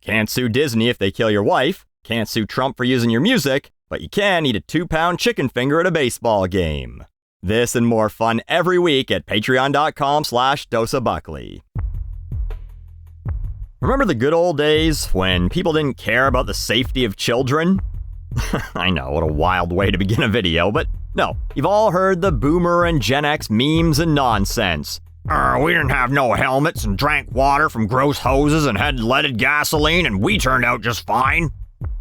Can't sue Disney if they kill your wife. Can't sue Trump for using your music. But you can eat a 2-pound chicken finger at a baseball game. This and more fun every week at patreon.com/doseofbuckley. Remember the good old days when people didn't care about the safety of children? I know, what a wild way to begin a video, but no, you've all heard the boomer and Gen X memes and nonsense. We didn't have no helmets and drank water from gross hoses and had leaded gasoline and we turned out just fine.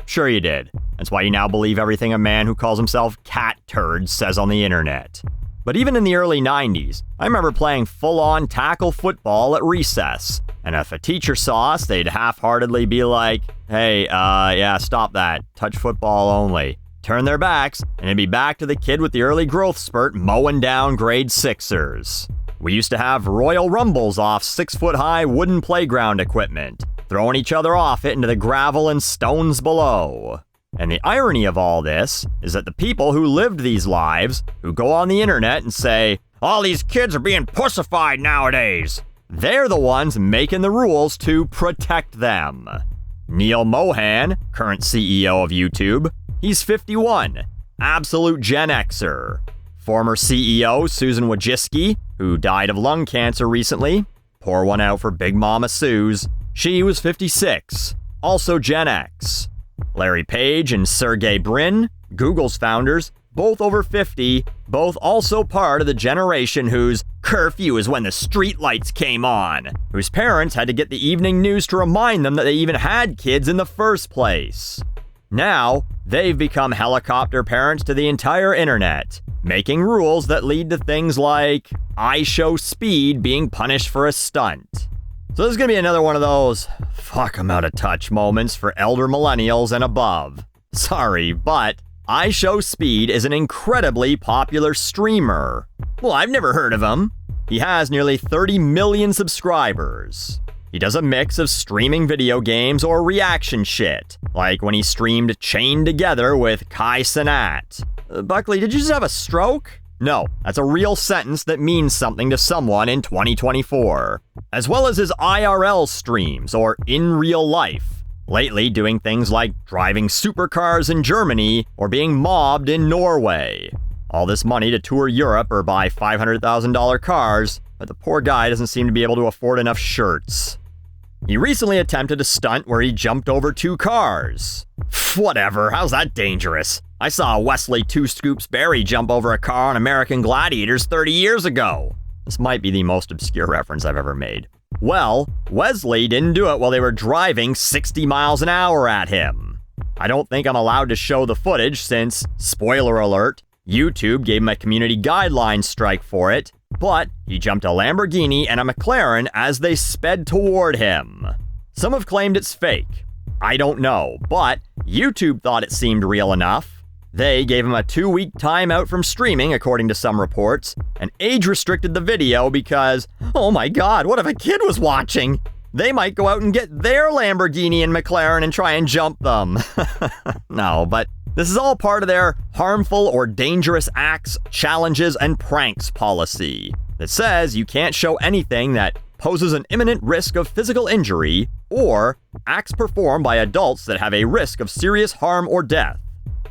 Sure you did. That's why you now believe everything a man who calls himself Cat Turd says on the internet. But even in the early 90s, I remember playing full-on tackle football at recess. And if a teacher saw us, they'd half-heartedly be like, hey, yeah, stop that. Touch football only. Turn their backs, and it'd be back to the kid with the early growth spurt mowing down grade 6ers. We used to have Royal Rumbles off 6-foot-high wooden playground equipment, throwing each other off it into the gravel and stones below. And the irony of all this is that the people who lived these lives, who go on the internet and say, all these kids are being pussified nowadays, they're the ones making the rules to protect them. Neil Mohan, current CEO of YouTube, he's 51, absolute Gen Xer. Former CEO Susan Wojcicki, who died of lung cancer recently, pour one out for Big Mama Suze, she was 56, also Gen X. Larry Page and Sergey Brin, Google's founders, both over 50, both also part of the generation whose curfew is when the streetlights came on, whose parents had to get the evening news to remind them that they even had kids in the first place. Now, they've become helicopter parents to the entire internet, making rules that lead to things like IShowSpeed being punished for a stunt. So this is going to be another one of those fuck I'm out of touch moments for elder millennials and above. Sorry, but IShowSpeed is an incredibly popular streamer. Well, I've never heard of him. He has nearly 30 million subscribers. He does a mix of streaming video games or reaction shit, like when he streamed Chained Together with Kai Cenat. Buckley, did you just have a stroke? No, that's a real sentence that means something to someone in 2024. As well as his IRL streams, or in real life. Lately doing things like driving supercars in Germany or being mobbed in Norway. All this money to tour Europe or buy $500,000 cars, but the poor guy doesn't seem to be able to afford enough shirts. He recently attempted a stunt where he jumped over 2 cars. Whatever, how's that dangerous? I saw Wesley Two Scoops Berry jump over a car on American Gladiators 30 years ago. This might be the most obscure reference I've ever made. Well, Wesley didn't do it while they were driving 60 miles an hour at him. I don't think I'm allowed to show the footage since, spoiler alert, YouTube gave him a community guidelines strike for it, but he jumped a Lamborghini and a McLaren as they sped toward him. Some have claimed it's fake. I don't know, but YouTube thought it seemed real enough. They gave him a 2-week timeout from streaming, according to some reports, and age-restricted the video because, oh my god, what if a kid was watching? They might go out and get their Lamborghini and McLaren and try and jump them. No, but this is all part of their harmful or dangerous acts, challenges, and pranks policy that says you can't show anything that poses an imminent risk of physical injury or acts performed by adults that have a risk of serious harm or death.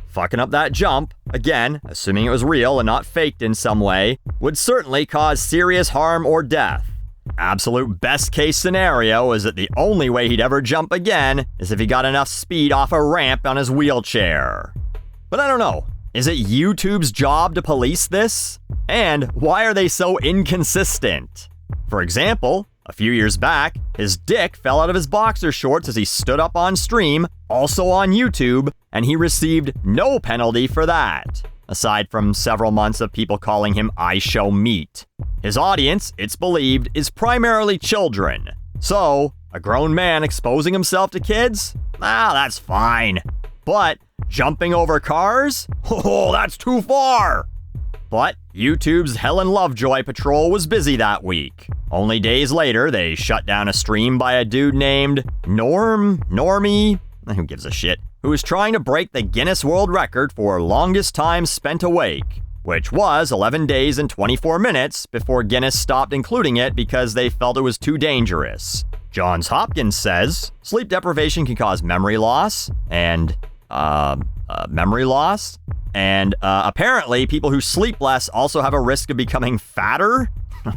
Fucking up that jump, again, assuming it was real and not faked in some way, would certainly cause serious harm or death. Absolute best case scenario is that the only way he'd ever jump again is if he got enough speed off a ramp on his wheelchair. But I don't know, is it YouTube's job to police this? And why are they so inconsistent? For example, a few years back, his dick fell out of his boxer shorts as he stood up on stream, also on YouTube, and he received no penalty for that, aside from several months of people calling him IShowMeat. His audience, it's believed, is primarily children. So, a grown man exposing himself to kids? That's fine. But jumping over cars? Oh, that's too far! But YouTube's Helen Lovejoy patrol was busy that week. Only days later, they shut down a stream by a dude named Norme, who gives a shit, who was trying to break the Guinness World Record for longest time spent awake, which was 11 days and 24 minutes before Guinness stopped including it because they felt it was too dangerous. Johns Hopkins says sleep deprivation can cause memory loss and apparently people who sleep less also have a risk of becoming fatter.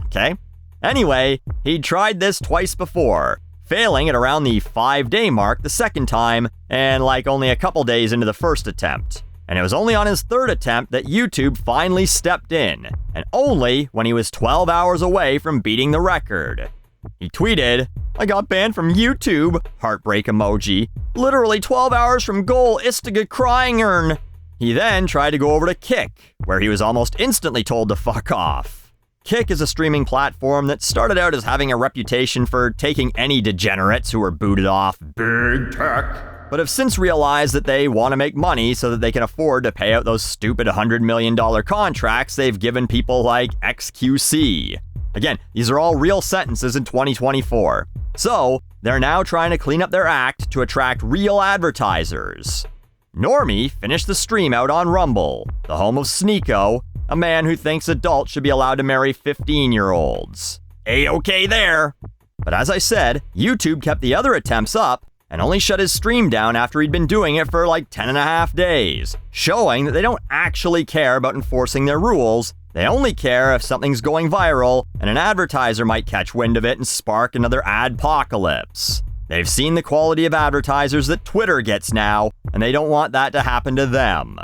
Okay. Anyway, he tried this twice before, failing at around the 5-day mark the second time and only a couple days into the first attempt. And it was only on his third attempt that YouTube finally stepped in, and only when he was 12 hours away from beating the record. He tweeted, "I got banned from YouTube, heartbreak emoji, literally 12 hours from goal, istiga crying." He then tried to go over to Kick, where he was almost instantly told to fuck off. Kick is a streaming platform that started out as having a reputation for taking any degenerates who were booted off big tech, but have since realized that they want to make money so that they can afford to pay out those stupid $100 million contracts they've given people like XQC. Again, these are all real sentences in 2024. So, they're now trying to clean up their act to attract real advertisers. Norme finished the stream out on Rumble, the home of Sneeko, a man who thinks adults should be allowed to marry 15-year-olds. A-okay there! But as I said, YouTube kept the other attempts up and only shut his stream down after he'd been doing it for 10.5 days, showing that they don't actually care about enforcing their rules. They only care if something's going viral and an advertiser might catch wind of it and spark another adpocalypse. They've seen the quality of advertisers that Twitter gets now, and they don't want that to happen to them.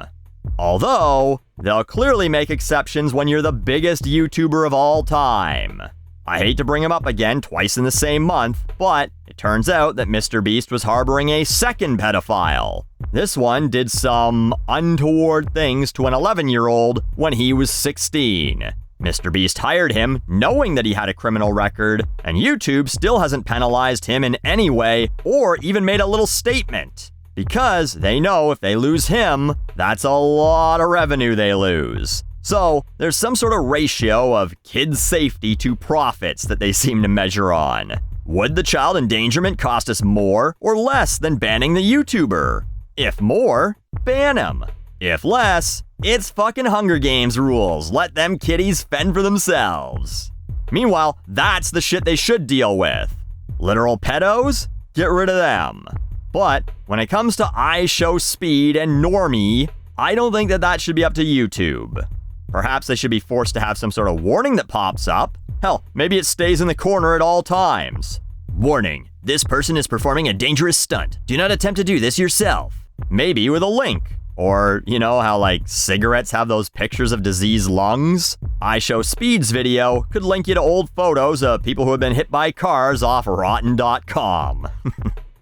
Although, they'll clearly make exceptions when you're the biggest YouTuber of all time. I hate to bring him up again twice in the same month, but it turns out that MrBeast was harboring a second pedophile. This one did some untoward things to an 11-year-old when he was 16. MrBeast hired him knowing that he had a criminal record, and YouTube still hasn't penalized him in any way or even made a little statement. Because they know if they lose him, that's a lot of revenue they lose. So, there's some sort of ratio of kids' safety to profits that they seem to measure on. Would the child endangerment cost us more or less than banning the YouTuber? If more, ban him. If less, it's fucking Hunger Games rules. Let them kiddies fend for themselves. Meanwhile, that's the shit they should deal with. Literal pedos? Get rid of them. But when it comes to IShowSpeed and Norme, I don't think that should be up to YouTube. Perhaps they should be forced to have some sort of warning that pops up. Hell, maybe it stays in the corner at all times. Warning, this person is performing a dangerous stunt. Do not attempt to do this yourself. Maybe with a link. Or, you know how cigarettes have those pictures of diseased lungs? IShowSpeed's video could link you to old photos of people who have been hit by cars off rotten.com.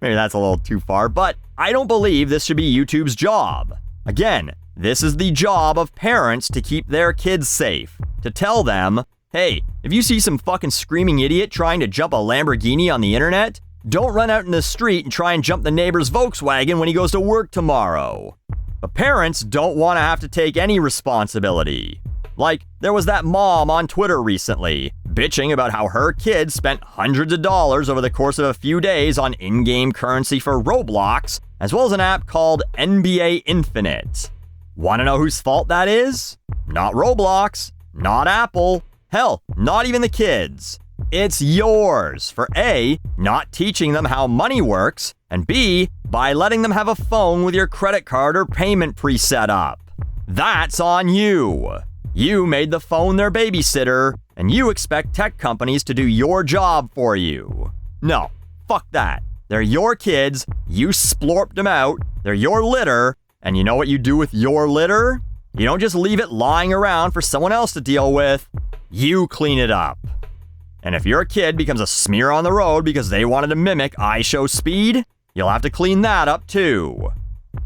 Maybe that's a little too far, but I don't believe this should be YouTube's job. Again, this is the job of parents to keep their kids safe. To tell them, hey, if you see some fucking screaming idiot trying to jump a Lamborghini on the internet, don't run out in the street and try and jump the neighbor's Volkswagen when he goes to work tomorrow. But parents don't want to have to take any responsibility. There was that mom on Twitter recently, bitching about how her kid spent hundreds of dollars over the course of a few days on in-game currency for Roblox, as well as an app called NBA Infinite. Want to know whose fault that is? Not Roblox, not Apple, hell, not even the kids. It's yours for A, not teaching them how money works, and B, by letting them have a phone with your credit card or payment preset up. That's on you. You made the phone their babysitter, and you expect tech companies to do your job for you. No, fuck that. They're your kids, you splorped them out, they're your litter, and you know what you do with your litter? You don't just leave it lying around for someone else to deal with. You clean it up. And if your kid becomes a smear on the road because they wanted to mimic IShowSpeed, you'll have to clean that up too.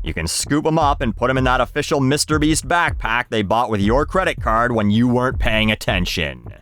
You can scoop them up and put them in that official MrBeast backpack they bought with your credit card when you weren't paying attention.